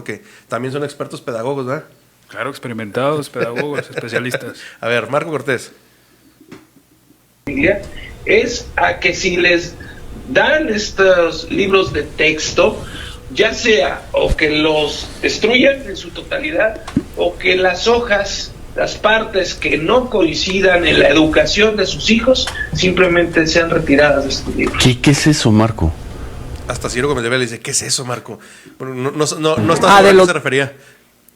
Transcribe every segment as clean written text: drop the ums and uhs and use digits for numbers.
porque también son expertos pedagogos, ¿verdad? Claro, experimentados, pedagogos, especialistas. A ver, Marco Cortés. Es a que si les dan estos libros de texto, ya sea o que los destruyan en su totalidad o que las hojas, las partes que no coincidan en la educación de sus hijos, simplemente sean retiradas de estos libros. ¿Qué es eso, Marco? Hasta Ciro Gómez de Vela dice, ¿qué es eso, Marco? Bueno, no está de a qué los se refería.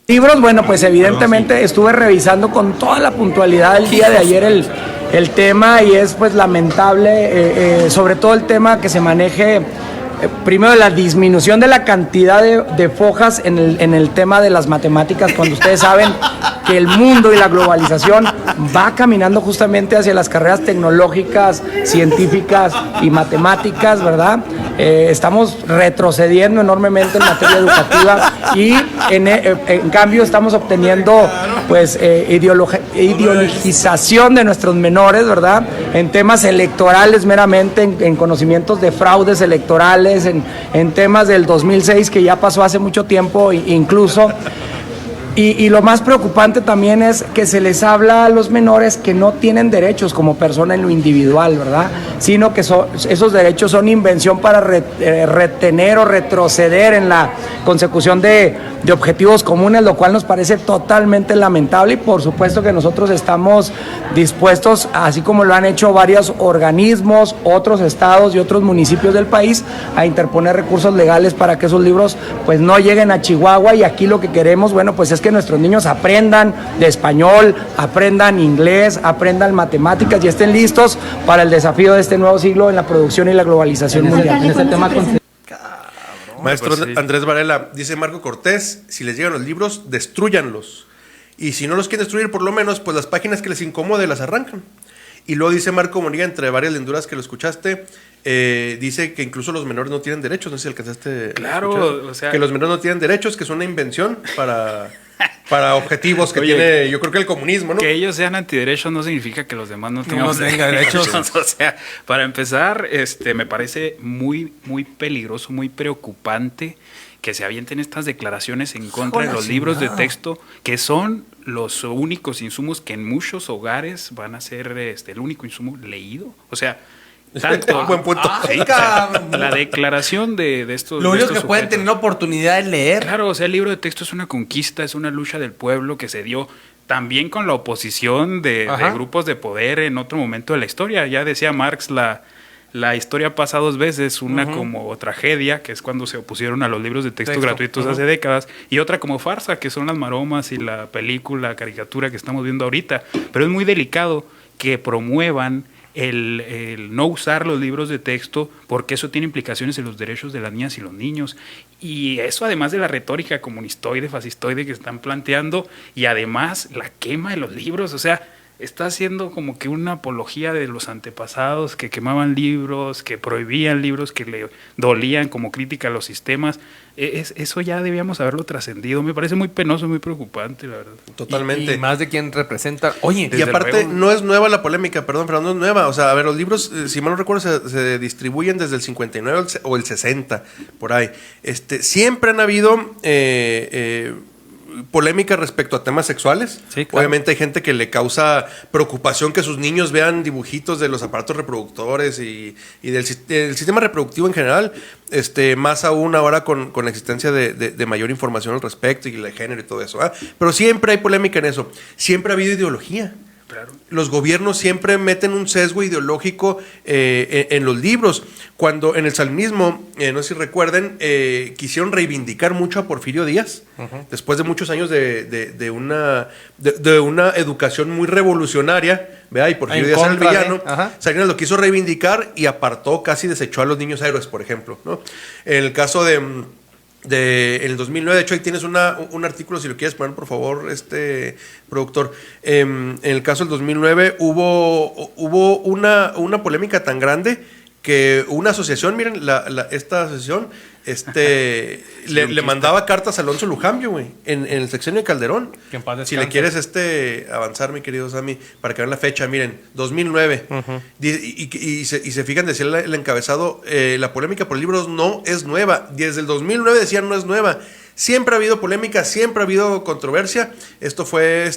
libros, bueno, pues evidentemente estuve revisando con toda la puntualidad el día de ayer el tema, y es pues lamentable, sobre todo el tema que se maneje, primero la disminución de la cantidad de fojas en el tema de las matemáticas, cuando ustedes saben que el mundo y la globalización va caminando justamente hacia las carreras tecnológicas, científicas y matemáticas, ¿verdad? Estamos retrocediendo enormemente en materia educativa y en cambio estamos obteniendo pues ideologización de nuestros menores, ¿verdad? En temas electorales meramente, en conocimientos de fraudes electorales, en temas del 2006 que ya pasó hace mucho tiempo incluso. Y lo más preocupante también es que se les habla a los menores que no tienen derechos como persona en lo individual, ¿verdad? Sino que esos derechos son invención para retener o retroceder en la consecución de objetivos comunes, lo cual nos parece totalmente lamentable, y por supuesto que nosotros estamos dispuestos, así como lo han hecho varios organismos, otros estados y otros municipios del país, a interponer recursos legales para que esos libros pues no lleguen a Chihuahua. Y aquí lo que queremos, bueno, pues es que nuestros niños aprendan de español, aprendan inglés, aprendan matemáticas y estén listos para el desafío de este nuevo siglo en la producción y la globalización mundial. En este tema Maestro pues sí. Andrés Varela, dice Marco Cortés, si les llegan los libros, destrúyanlos. Y si no los quieren destruir, por lo menos, pues las páginas que les incomode las arrancan. Y luego dice Marco Moniga, entre varias lenduras que lo escuchaste, dice que incluso los menores no tienen derechos. No sé si alcanzaste. Claro, o sea, que los menores no tienen derechos, que es una invención para objetivos que tiene, yo creo que el comunismo, ¿no? Que ellos sean antiderechos no significa que los demás no tengamos derechos. O sea, para empezar, me parece muy, muy peligroso, muy preocupante que se avienten estas declaraciones en contra de los libros de texto, que son los únicos insumos que en muchos hogares van a ser el único insumo leído. O sea, tanto, buen punto. Sí, la declaración de estos. Lo único de estos que pueden sujetos. tener oportunidad de leer. Claro, o sea, el libro de texto es una conquista, es una lucha del pueblo que se dio también con la oposición de grupos de poder en otro momento de la historia. Ya decía Marx, la historia pasa dos veces, una como tragedia, que es cuando se opusieron a los libros de texto gratuitos hace décadas, y otra como farsa, que son las maromas y la película, caricatura que estamos viendo ahorita. Pero es muy delicado que promuevan el no usar los libros de texto, porque eso tiene implicaciones en los derechos de las niñas y los niños. Y eso, además de la retórica comunistoide, fascistoide que están planteando, y además la quema de los libros, o sea, está haciendo como que una apología de los antepasados que quemaban libros, que prohibían libros, que le dolían como crítica a los sistemas. Eso ya debíamos haberlo trascendido. Me parece muy penoso, muy preocupante, la verdad. Totalmente. Y más de quien representa. Oye, Y aparte, luego, no es nueva la polémica, perdón, Fernando, no es nueva. O sea, a ver, los libros, si mal no recuerdo, se distribuyen desde el 59 o el 60, por ahí. Siempre han habido polémica respecto a temas sexuales. Sí, claro. Obviamente hay gente que le causa preocupación que sus niños vean dibujitos de los aparatos reproductores y del sistema reproductivo en general, más aún ahora con la existencia de mayor información al respecto y el género y todo eso. Pero siempre hay polémica en eso. Siempre ha habido ideología. claro. Los gobiernos siempre meten un sesgo ideológico en los libros. Cuando en el salinismo, no sé si recuerden, quisieron reivindicar mucho a Porfirio Díaz, después de muchos años de una educación muy revolucionaria, ¿verdad? Y Porfirio Díaz era el villano. Salinas lo quiso reivindicar y apartó, casi desechó a los niños héroes, por ejemplo, ¿no? En el caso en el 2009, de hecho ahí tienes un artículo, si lo quieres poner por favor, productor. En el caso del 2009 hubo una polémica tan grande que una asociación, miren, esta asociación le mandaba cartas a Alonso Lujambio, güey, en el sexenio de Calderón. Si le quieres avanzar, mi querido Sammy, para que vean la fecha, miren, 2009. Y se fijan, decía el encabezado, la polémica por libros no es nueva. Desde el 2009 decían no es nueva. Siempre ha habido polémica, siempre ha habido controversia. Esto fue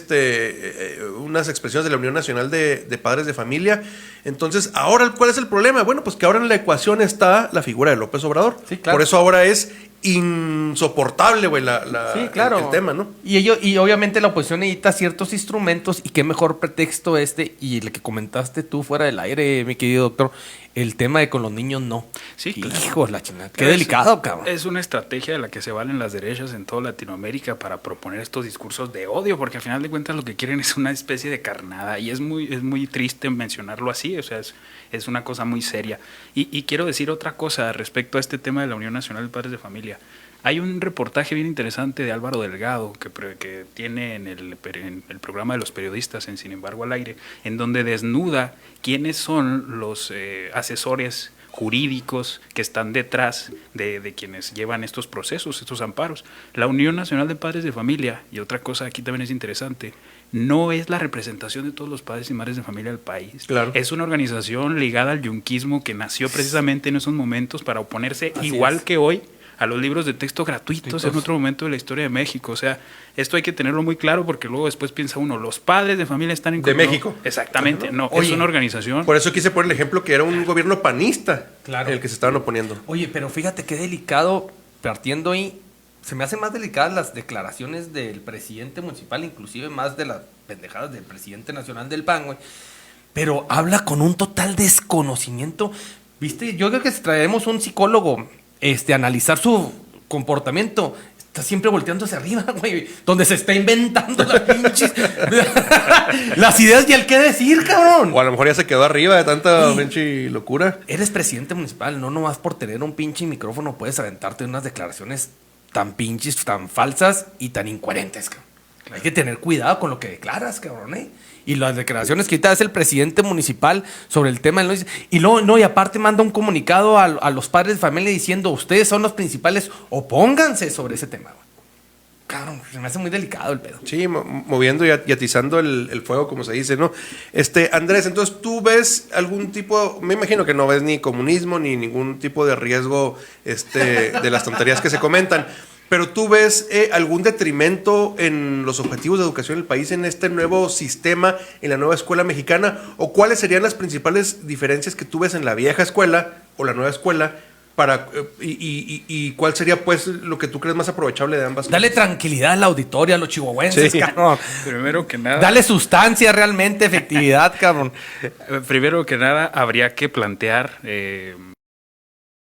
unas expresiones de la Unión Nacional de Padres de Familia. Entonces, ahora, ¿cuál es el problema? Bueno, pues que ahora en la ecuación está la figura de López Obrador. Sí, claro. Por eso ahora es insoportable, güey, sí, claro. el tema, ¿no? Y obviamente la oposición necesita ciertos instrumentos, y qué mejor pretexto y el que comentaste tú fuera del aire, mi querido doctor, el tema de con los niños no. Sí, claro. Hijos, la chingada. Qué delicado, cabrón. Es una estrategia de la que se valen las derechas en toda Latinoamérica para proponer estos discursos de odio, porque al final de cuentas lo que quieren es una especie de carnada, y es muy triste mencionarlo así, o sea, es una cosa muy seria. Y quiero decir otra cosa respecto a este tema de la Unión Nacional de Padres de Familia. Hay un reportaje bien interesante de Álvaro Delgado que tiene en el programa de los periodistas en Sin embargo al aire, en donde desnuda quiénes son los asesores jurídicos que están detrás de quienes llevan estos procesos, estos amparos. La Unión Nacional de Padres de Familia, y otra cosa aquí también es interesante, no es la representación de todos los padres y madres de familia del país. Claro. Es una organización ligada al yunquismo que nació precisamente en esos momentos para oponerse, así igual es, que hoy, a los libros de texto gratuitos en otro momento de la historia de México. O sea, esto hay que tenerlo muy claro, porque luego después piensa uno, los padres de familia están en... ¿De México? Exactamente, no, es una organización. Por eso quise poner el ejemplo que era un gobierno panista, claro, el que se estaban oponiendo. Oye, pero fíjate qué delicado, partiendo ahí, se me hacen más delicadas las declaraciones del presidente municipal, inclusive más de las pendejadas del presidente nacional del PAN, güey. Pero habla con un total desconocimiento. ¿Viste? Yo creo que si traemos un psicólogo analizar su comportamiento, está siempre volteando hacia arriba, güey, donde se está inventando las pinches las ideas y el qué decir, cabrón. O a lo mejor ya se quedó arriba de tanta pinche locura. Eres presidente municipal, no nomás por tener un pinche micrófono puedes aventarte unas declaraciones tan pinches, tan falsas y tan incoherentes, cabrón. Claro. Hay que tener cuidado con lo que declaras, cabrón, Y las declaraciones que ahorita hace el presidente municipal sobre el tema, y aparte manda un comunicado a los padres de familia diciendo, ustedes son los principales, opónganse sobre ese tema, güey. Cabrón, se me hace muy delicado el pedo. Sí, moviendo y atizando el fuego, como se dice, ¿no? Andrés, entonces tú ves algún tipo, me imagino que no ves ni comunismo ni ningún tipo de riesgo de las tonterías que se comentan, pero tú ves algún detrimento en los objetivos de educación del país en este nuevo sistema, en la nueva escuela mexicana, o cuáles serían las principales diferencias que tú ves en la vieja escuela o la nueva escuela, y cuál sería pues lo que tú crees más aprovechable de ambas Dale cosas. Tranquilidad a la auditoria, a los chihuahuenses, cabrón. Primero que nada, dale sustancia realmente, efectividad, cabrón. Primero que nada, habría que plantear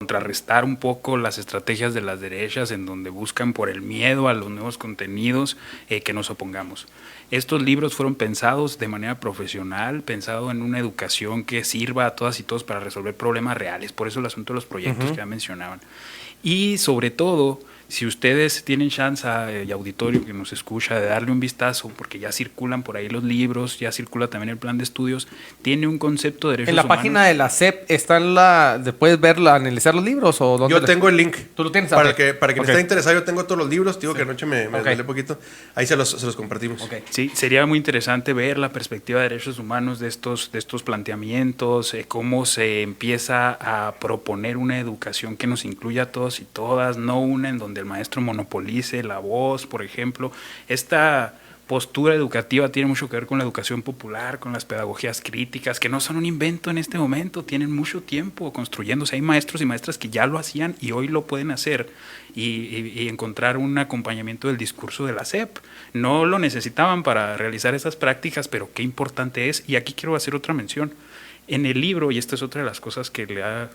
contrarrestar un poco las estrategias de las derechas en donde buscan por el miedo a los nuevos contenidos que nos opongamos. Estos libros fueron pensados de manera profesional, pensado en una educación que sirva a todas y todos para resolver problemas reales, por eso el asunto de los proyectos que ya mencionaban. Y sobre todo, si ustedes tienen chance, y auditorio que nos escucha, de darle un vistazo, porque ya circulan por ahí los libros, ya circula también el plan de estudios, tiene un concepto de derechos humanos. ¿En la página de la SEP puedes verla, analizar los libros? ¿O dónde yo tengo el link. ¿Tú lo tienes? Para quien esté interesado, yo tengo todos los libros. Digo que anoche me desvelé poquito. Ahí se los compartimos. Okay. Sí, sería muy interesante ver la perspectiva de derechos humanos de estos planteamientos, cómo se empieza a proponer una educación que nos incluya a todos y todas, no una en donde el maestro monopolice la voz, por ejemplo. Esta postura educativa tiene mucho que ver con la educación popular, con las pedagogías críticas, que no son un invento en este momento, tienen mucho tiempo construyéndose. Hay maestros y maestras que ya lo hacían y hoy lo pueden hacer, y encontrar un acompañamiento del discurso de la SEP. No lo necesitaban para realizar esas prácticas, pero qué importante es. Y aquí quiero hacer otra mención. En el libro, y esta es otra de las cosas que le ha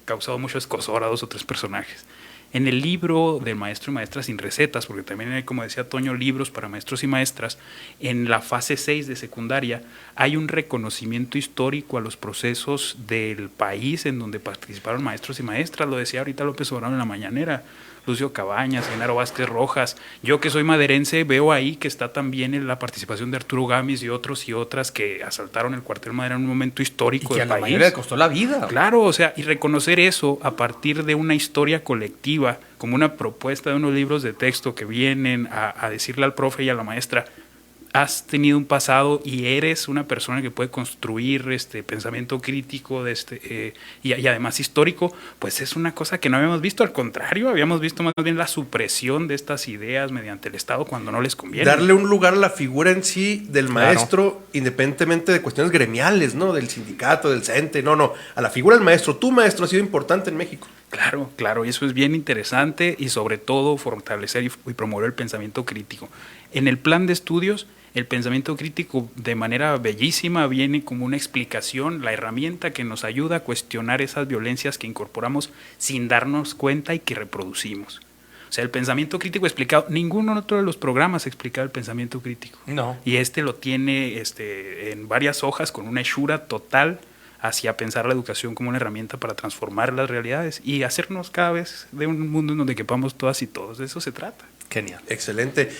causado mucho escozor a 2 o 3 personajes, en el libro del maestro y maestra sin recetas, porque también hay, como decía Toño, libros para maestros y maestras, en la fase 6 de secundaria hay un reconocimiento histórico a los procesos del país en donde participaron maestros y maestras. Lo decía ahorita López Obrador en la mañanera, Lucio Cabañas, Genaro Vázquez Rojas. Yo, que soy maderense, veo ahí que está también en la participación de Arturo Gámez y otros y otras que asaltaron el cuartel Madera en un momento histórico del país. Y que a la mayoría le costó la vida. Claro, o sea, y reconocer eso a partir de una historia colectiva, como una propuesta de unos libros de texto que vienen a decirle al profe y a la maestra, has tenido un pasado y eres una persona que puede construir pensamiento crítico y además histórico, pues es una cosa que no habíamos visto. Al contrario, habíamos visto más bien la supresión de estas ideas mediante el Estado cuando no les conviene. Darle un lugar a la figura en sí del maestro, independientemente de cuestiones gremiales, ¿no? Del sindicato, del CENTE, no, a la figura del maestro. Tu maestro ha sido importante en México. Claro, y eso es bien interesante y sobre todo fortalecer y promover el pensamiento crítico. En el plan de estudios, el pensamiento crítico de manera bellísima viene como una explicación, la herramienta que nos ayuda a cuestionar esas violencias que incorporamos sin darnos cuenta y que reproducimos. O sea, el pensamiento crítico explicado, ningún otro de los programas explica el pensamiento crítico. No. Y lo tiene en varias hojas con una hechura total hacia pensar la educación como una herramienta para transformar las realidades y hacernos cada vez de un mundo en donde quepamos todas y todos. De eso se trata. Genial. Excelente.